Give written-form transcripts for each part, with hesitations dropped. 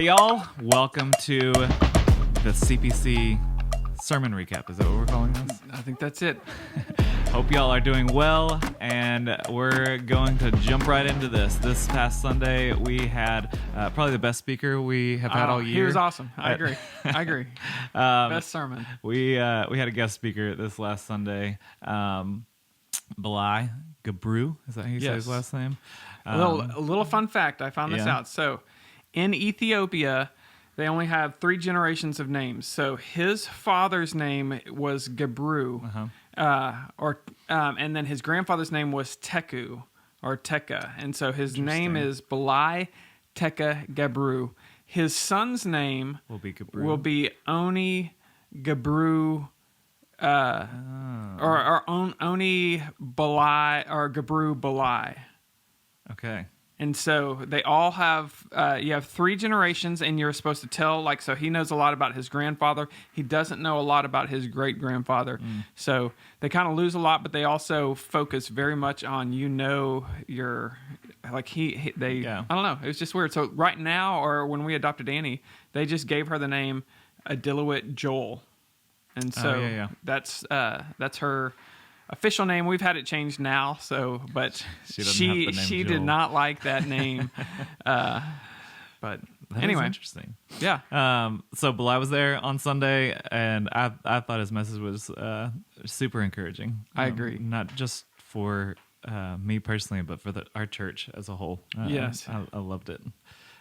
Hey y'all, welcome to the CPC Sermon Recap. Is that what we're calling this? I think that's it. Hope y'all are doing well, and we're going to jump right into this. This past Sunday, we had probably the best speaker we have had all year. He was awesome. I agree. Best sermon. We had a guest speaker this last Sunday, Belai Gabru. Is that how you say his last name? A little fun fact. I found this out. So, in Ethiopia, they only have 3 generations of names. So his father's name was Gabru, and then his grandfather's name was Teku or Teka, and so his name is Belai Teka Gabru. His son's name will be Oni Gabru, or Oni Belai or Gabru Belai. Okay. And so they all have, you have 3 generations, and you're supposed to tell, so he knows a lot about his grandfather. He doesn't know a lot about his great-grandfather. So they kind of lose a lot, but they also focus very much on, your, I don't know. It was just weird. So right now, or when we adopted Annie, they just gave her the name Adilawit Joel. And so that's her official name. We've had it changed now, but she did not like that name. But anyway, interesting. Yeah. So Belai was there on Sunday, and I thought his message was super encouraging. I agree. Not just for me personally, but for our church as a whole. Yes, I loved it.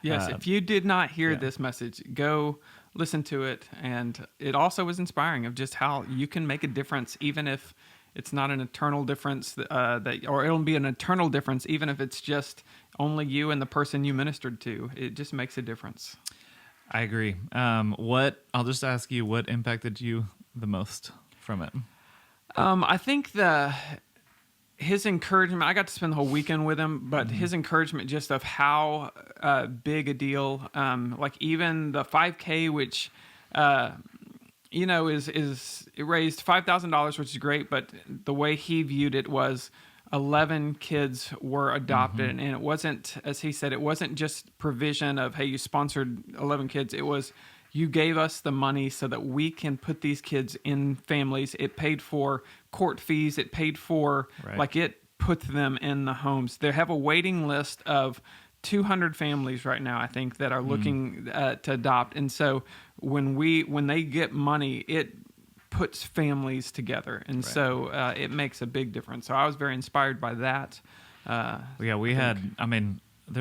Yes, if you did not hear this message, go listen to it. And it also was inspiring of just how you can make a difference, even if it's not an eternal difference, or it'll be an eternal difference, even if it's just only you and the person you ministered to. It just makes a difference. I agree. I'll just ask you, what impacted you the most from it? I think his encouragement, I got to spend the whole weekend with him, but his encouragement just of how big a deal, even the 5K, which it raised $5,000, which is great, but the way he viewed it was 11 kids were adopted, and it wasn't, as he said, it wasn't just provision of, hey, you sponsored 11 kids. It was, you gave us the money so that we can put these kids in families. It paid for court fees. It paid for, it put them in the homes. They have a waiting list of 200 families right now, I think, that are looking to adopt. And so when they get money, it puts families together. And so it makes a big difference. So I was very inspired by that. There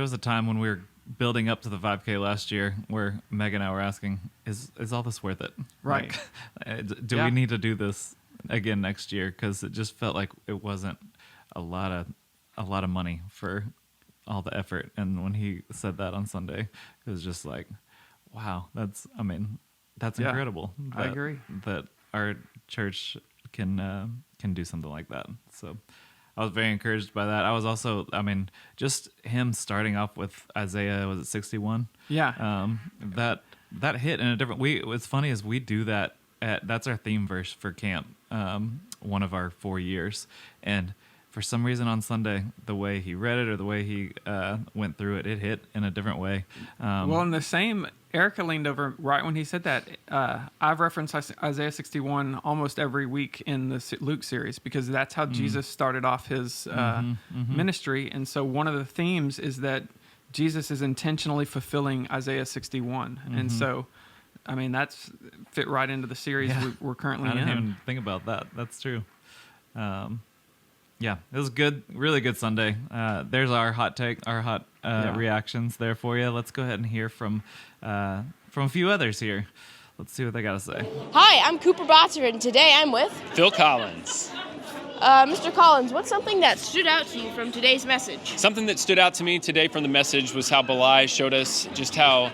was a time when we were building up to the 5K last year where Meg and I were asking, is all this worth it? Right. Do we need to do this again next year? Because it just felt like it wasn't a lot of money for all the effort. And when he said that on Sunday, it was just like, wow, that's incredible. I agree that our church can do something like that. So I was very encouraged by that. I was also, just him starting off with Isaiah, was it 61? Yeah. That hit in a different. What's funny is we do that. That's our theme verse for camp. One of our 4 years, and for some reason on Sunday, the way he read it or the way he went through it, it hit in a different way. In the same, Erica leaned over right when he said that. I've referenced Isaiah 61 almost every week in the Luke series because that's how Jesus started off his ministry. And so one of the themes is that Jesus is intentionally fulfilling Isaiah 61. And so, that's fit right into the series we're currently in. I didn't even think about that. That's true. Yeah, it was good, really good Sunday. There's our hot take, our reactions there for you. Let's go ahead and hear from a few others here. Let's see what they got to say. Hi, I'm Cooper Botzer, and today I'm with Phil Collins. Mr. Collins, what's something that stood out to you from today's message? Something that stood out to me today from the message was how Belai showed us just how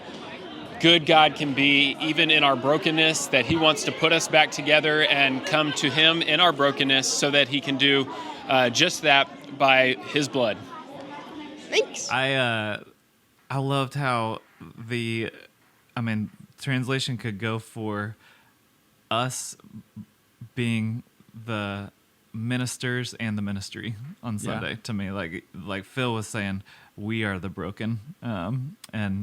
good God can be, even in our brokenness, that he wants to put us back together and come to him in our brokenness so that he can do just that by his blood. Thanks. I loved how translation could go for us being the ministers and the ministry on Sunday to me. Like Phil was saying, we are the broken, and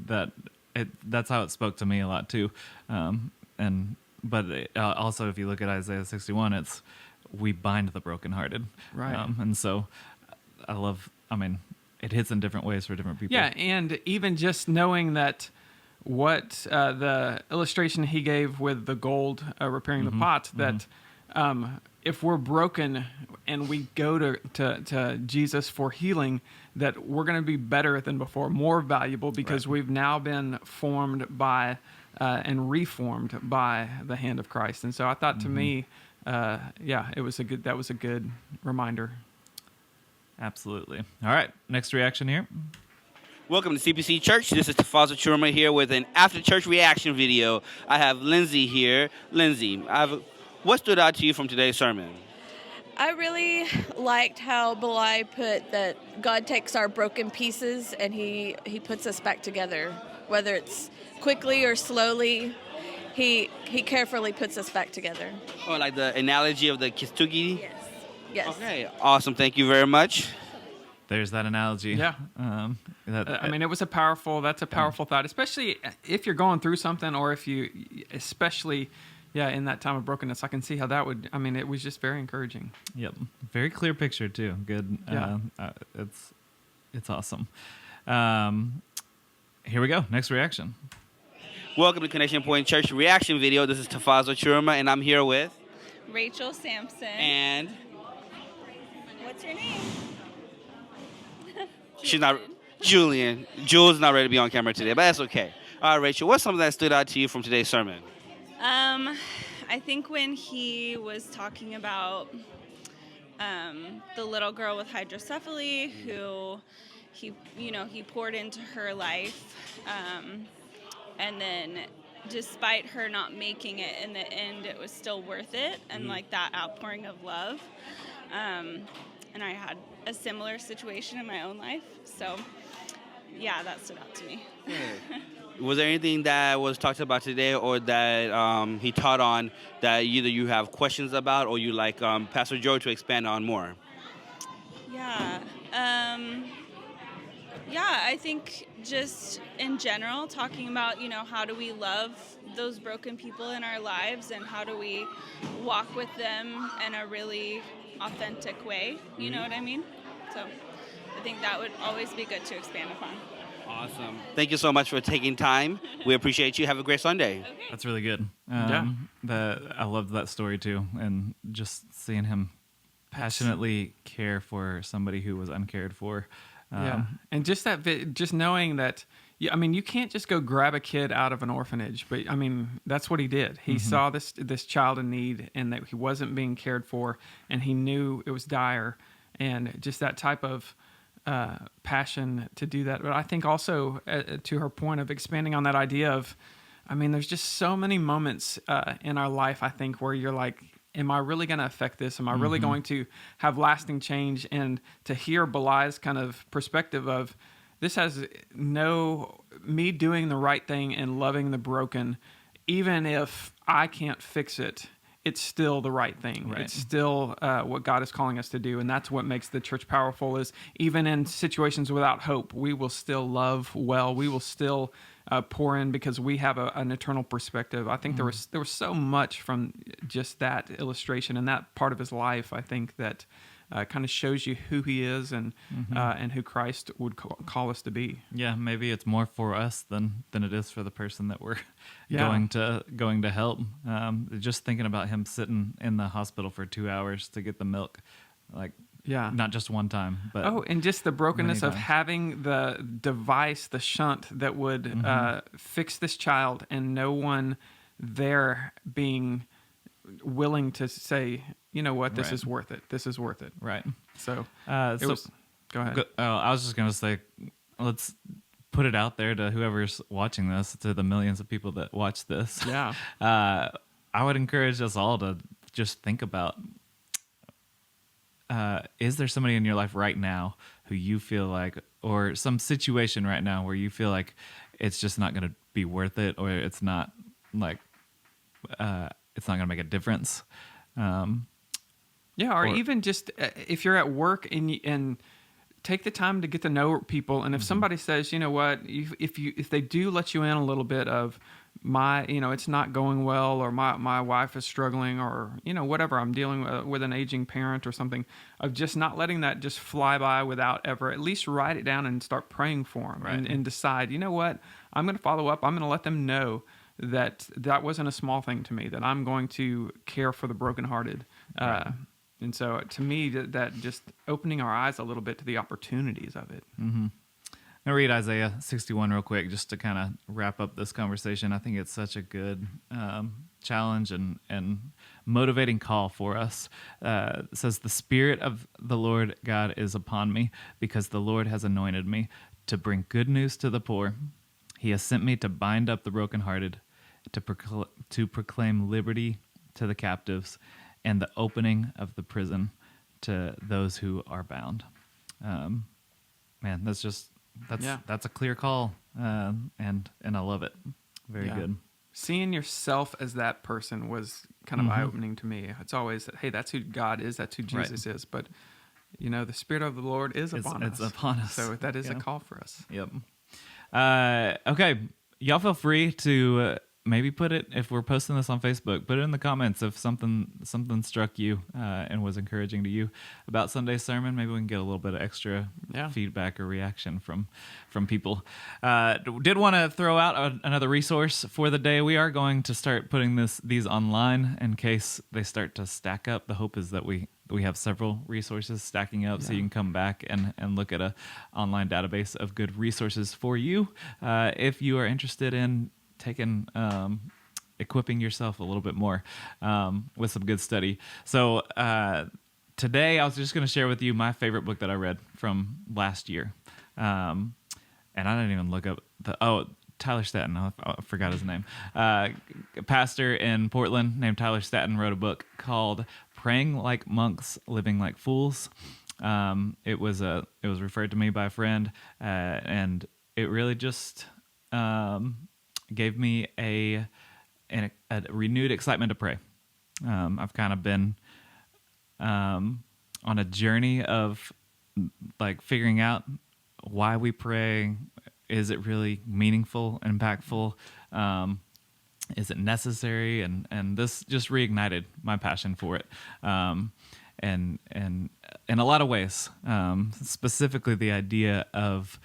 that's how it spoke to me a lot too. But also, if you look at Isaiah 61, it's we bind the brokenhearted. Right. And so it hits in different ways for different people. Yeah, and even just knowing that what the illustration he gave with the gold repairing the pot, that if we're broken and we go to Jesus for healing, that we're going to be better than before, more valuable, because we've now been formed by and reformed by the hand of Christ. And so I thought, to me, that was a good reminder. Absolutely. All right, next reaction here. Welcome to CPC Church. This is Tafaza Churma here with an after-church reaction video. I have Lindsay here. Lindsay, what stood out to you from today's sermon? I really liked how Belai put that God takes our broken pieces and he puts us back together. Whether it's quickly or slowly, he carefully puts us back together. Oh, like the analogy of the kistugi? Yes. Okay, awesome. Thank you very much. There's that analogy. Yeah. It was a powerful thought, especially if you're going through something, or if you, especially, in that time of brokenness. I can see how that would, it was just very encouraging. Yep. Very clear picture too. Good. Yeah. It's awesome. Here we go. Next reaction. Welcome to Connection Point Church reaction video. This is Tafaza Churma, and I'm here with Rachel Sampson. And what's your name? she's not Julian. Jules is not ready to be on camera today, but that's okay. All right, Rachel, what's something that stood out to you from today's sermon? I think when he was talking about the little girl with hydrocephaly who he poured into her life, and then despite her not making it, in the end it was still worth it, and like that outpouring of love. And I had a similar situation in my own life, so that stood out to me. Was there anything that was talked about today, or that he taught on, that either you have questions about, or you like Pastor Joe to expand on more? I think just in general, talking about, how do we love those broken people in our lives, and how do we walk with them in a really authentic way, you know what I mean? So I think that would always be good to expand upon. Awesome. Thank you so much for taking time. We appreciate you. Have a great Sunday. Okay. That's really good. I loved that story too, and just seeing him passionately care for somebody who was uncared for. And just just knowing that, you can't just go grab a kid out of an orphanage, but that's what he did. He saw this child in need, and that he wasn't being cared for, and he knew it was dire, and just that type of passion to do that. But I think also, to her point of expanding on that idea of, there's just so many moments in our life, I think, where you're like, am I really going to affect this? Am I really going to have lasting change? And to hear Belai's kind of perspective of, this has me doing the right thing and loving the broken, even if I can't fix it, it's still the right thing. Right. It's still what God is calling us to do. And that's what makes the church powerful, is even in situations without hope, we will still love well. We will still pour in, because we have an eternal perspective. I think there was so much from just that illustration and that part of his life, I think, that kind of shows you who he is, and who Christ would call us to be. Yeah, maybe it's more for us than it is for the person that we're going to help. Just thinking about him sitting in the hospital for 2 hours to get the milk, not just one time, but and just the brokenness of having the device, the shunt that would fix this child, and no one there being willing to say, you know what, this is worth it. This is worth it. Right. So, go ahead. I was just going to say, let's put it out there to whoever's watching this, to the millions of people that watch this. Yeah. I would encourage us all to just think about, is there somebody in your life right now who you feel like, or some situation right now where you feel like it's just not going to be worth it, or it's not it's not going to make a difference. Or even just if you're at work and take the time to get to know people. And if somebody says, you know what, if they do let you in a little bit of it's not going well, or my wife is struggling, or, whatever, I'm dealing with an aging parent or something, of just not letting that just fly by without ever, at least write it down and start praying for them, Right. and decide, you know what, I'm going to follow up. I'm going to let them know that wasn't a small thing to me, that I'm going to care for the brokenhearted. Right. And so to me, that just opening our eyes a little bit to the opportunities of it. Mm-hmm. I'll read Isaiah 61 real quick just to kind of wrap up this conversation. I think it's such a good challenge and motivating call for us. It says, "The Spirit of the Lord God is upon me, because the Lord has anointed me to bring good news to the poor. He has sent me to bind up the brokenhearted, to proclaim liberty to the captives, and the opening of the prison to those who are bound." Man, that's a clear call, and I love it. Very good. Seeing yourself as that person was kind of eye-opening to me. It's always, hey, that's who God is, that's who Jesus is. But, the Spirit of the Lord is upon us. It's upon us. So that is a call for us. Yep. Okay, y'all feel free to maybe put it, if we're posting this on Facebook, put it in the comments if something struck you and was encouraging to you about Sunday's sermon. Maybe we can get a little bit of extra feedback or reaction from people. Did want to throw out another resource for the day. We are going to start putting these online in case they start to stack up. The hope is that we have several resources stacking up, so you can come back and look at a online database of good resources for you if you are interested in taking equipping yourself a little bit more with some good study. So today I was just going to share with you my favorite book that I read from last year, and I didn't even look up Tyler Staton. I forgot his name. A pastor in Portland named Tyler Staton wrote a book called "Praying Like Monks, Living Like Fools." It was referred to me by a friend, and it really just gave me a renewed excitement to pray. I've kind of been on a journey of like figuring out why we pray. Is it really meaningful, impactful? Is it necessary? And this just reignited my passion for it. And in a lot of ways, specifically the idea of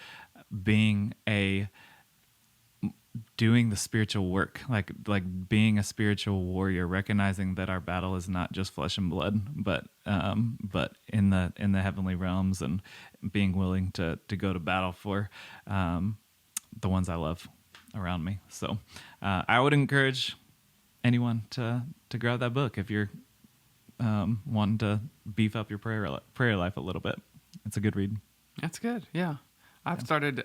doing the spiritual work, like being a spiritual warrior, recognizing that our battle is not just flesh and blood, but in the heavenly realms, and being willing to go to battle for the ones I love around me. So I would encourage anyone to grab that book if you're wanting to beef up your prayer life a little bit. It's a good read. That's good. Yeah, I've started.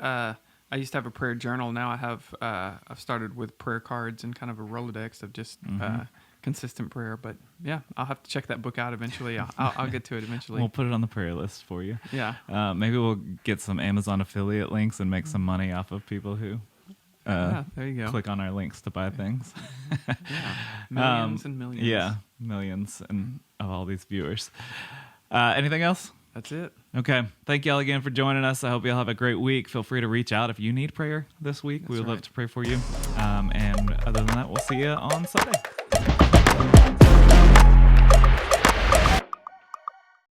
I used to have a prayer journal. Now I've started with prayer cards and kind of a Rolodex of just consistent prayer. But yeah, I'll have to check that book out eventually. I'll get to it eventually. We'll put it on the prayer list for you. Yeah. Maybe we'll get some Amazon affiliate links and make some money off of people who there you go. click on our links to buy things. Yeah. Millions and millions. Yeah, millions of all these viewers. Anything else? That's it. Okay. Thank y'all again for joining us. I hope y'all have a great week. Feel free to reach out if you need prayer this week. We would love to pray for you. And other than that, we'll see you on Sunday.